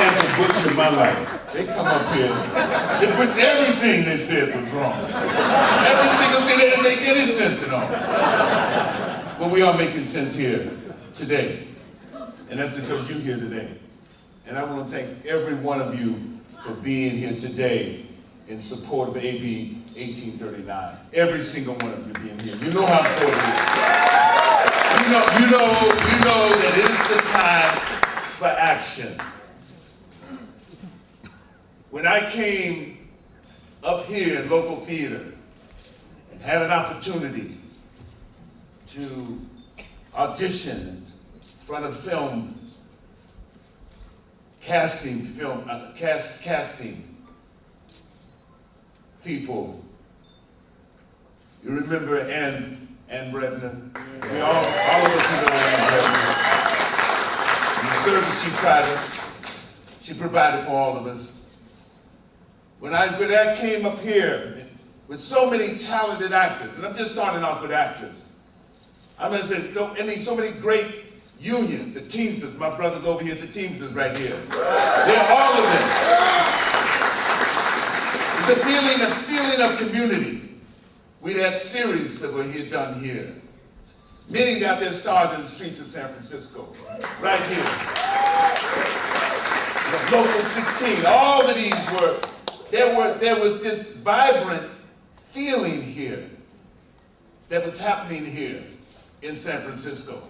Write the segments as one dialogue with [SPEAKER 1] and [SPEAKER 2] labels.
[SPEAKER 1] like to butcher my life. They come up here, they put everything they said was wrong. Every single thing, they didn't make any sense at all. But we are making sense here today. And that's because you're here today. And I want to thank every one of you for being here today in support of AB 1839. Every single one of you being here. You know how important it is. You know that it is the time for action. When I came up here in local theater and had an opportunity to audition in front of casting people. You remember Ann Bredner? We all of us know Ann Bredner. The service she provided for all of us. When I came up here with so many talented actors, and I'm just starting off with actors. I'm going to say so many great unions, the Teamsters, my brothers over here, the Teamsters right here. They're all of them. It's a feeling of community. We had series that were done here. Many got their stars in the streets of San Francisco, right here. The Local 16, all of these there was this vibrant feeling here that was happening here in San Francisco.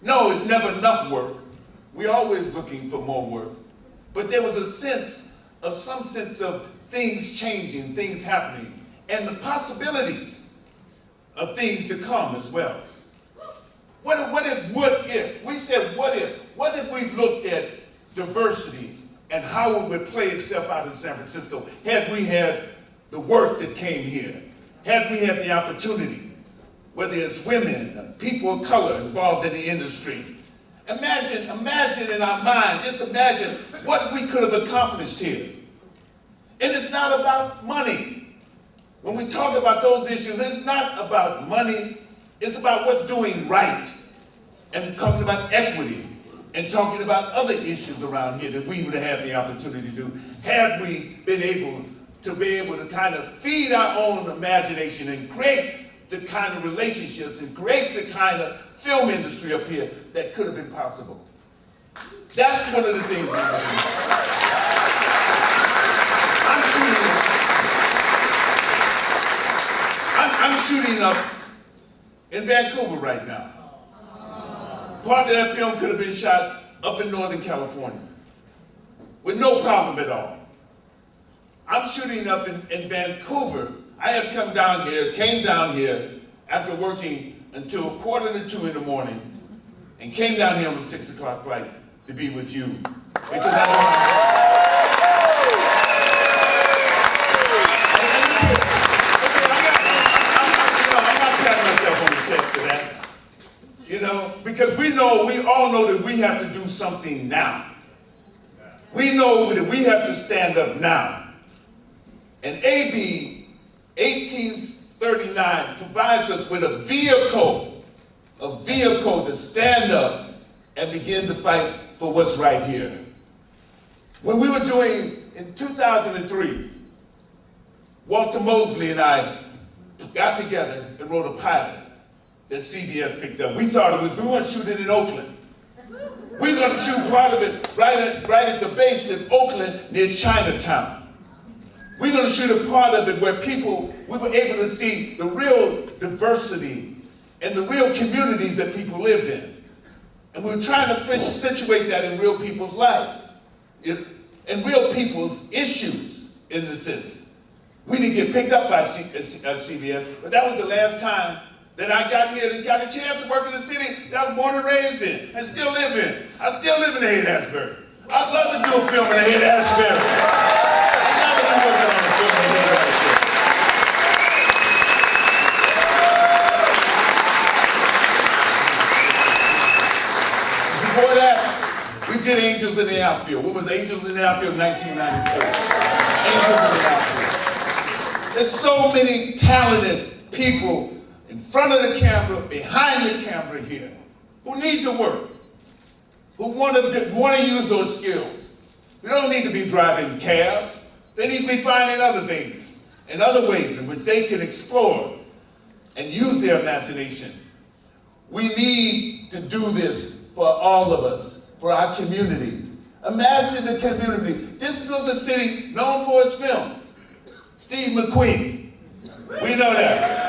[SPEAKER 1] No, it's never enough work. We're always looking for more work. But there was some sense of things changing, things happening, and the possibilities of things to come as well. What if? We said, what if? What if we looked at diversity and how it would play itself out in San Francisco had we had the work that came here, had we had the opportunity, whether it's women, people of color involved in the industry. Imagine in our minds, just imagine what we could have accomplished here. And it's not about money. When we talk about those issues, it's not about money. It's about what's doing right and talking about equity and talking about other issues around here that we would have had the opportunity to do had we been able to kind of feed our own imagination and create the kind of relationships and create the kind of film industry up here that could have been possible. That's one of the things we're doing. I'm shooting up in Vancouver right now. Part of that film could have been shot up in Northern California with no problem at all. I'm shooting up in Vancouver. I have came down here after working until 1:45 in the morning and came down here on a 6 o'clock flight to be with you. Because I I'm not patting myself on the chest for that. Because we all know that we have to do something now. We know that we have to stand up now. And AB 1839 provides us with a vehicle to stand up and begin to fight for what's right here. When we were doing, in 2003, Walter Mosley and I got together and wrote a pilot that CBS picked up. We thought we were going to shoot it in Oakland. We were going to shoot part of it right at the base in Oakland near Chinatown. We're going to shoot a part of it where we were able to see the real diversity and the real communities that people lived in. And we were trying to situate that in real people's lives, in real people's issues, in the sense. We didn't get picked up by CBS, but that was the last time that I got here and got a chance to work in the city that I was born and raised in and still live in. I still live in Haight-Ashbury. I'd love to do a film in Haight-Ashbury. Before that, we did Angels in the Outfield. What was Angels in the Outfield? 1994. Angels in the Outfield. There's so many talented people in front of the camera, behind the camera here, who need to work, who want to use those skills. We don't need to be driving cabs. They need to be finding other things and other ways in which they can explore and use their imagination. We need to do this for all of us, for our communities. Imagine the community. This was a city known for its film. Steve McQueen. We know that.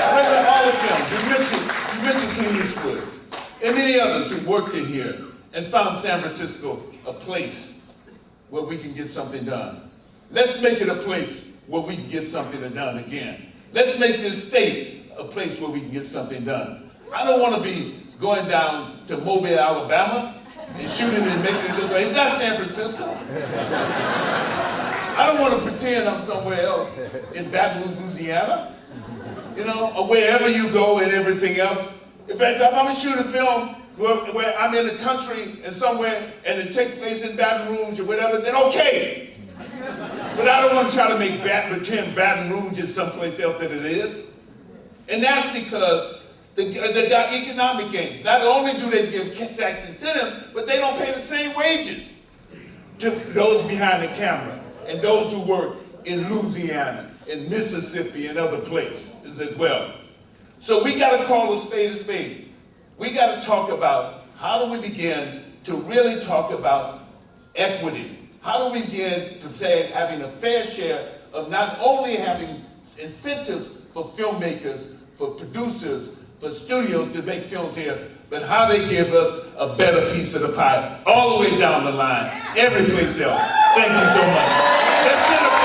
[SPEAKER 1] Remember all the films. You mentioned Clint Eastwood and many others who worked in here and found San Francisco a place where we can get something done. Let's make it a place where we can get something done again. Let's make this state a place where we can get something done. I don't want to be going down to Mobile, Alabama and shooting and making it look like it's not San Francisco. I don't want to pretend I'm somewhere else in Baton Rouge, Louisiana, you know, or wherever you go and everything else. In fact, if I'm going to shoot a film where I'm in the country and somewhere and it takes place in Baton Rouge or whatever, then okay. But I don't want to try to pretend Baton Rouge is someplace else that it is. And that's because they got economic gains. Not only do they give tax incentives, but they don't pay the same wages to those behind the camera and those who work in Louisiana, in Mississippi, and other places as well. So we got to call a spade a spade. We got to talk about how do we begin to really talk about equity. How do we begin to say having a fair share of not only having incentives for filmmakers, for producers, for studios to make films here, but how they give us a better piece of the pie all the way down the line, every place else. Thank you so much. Let's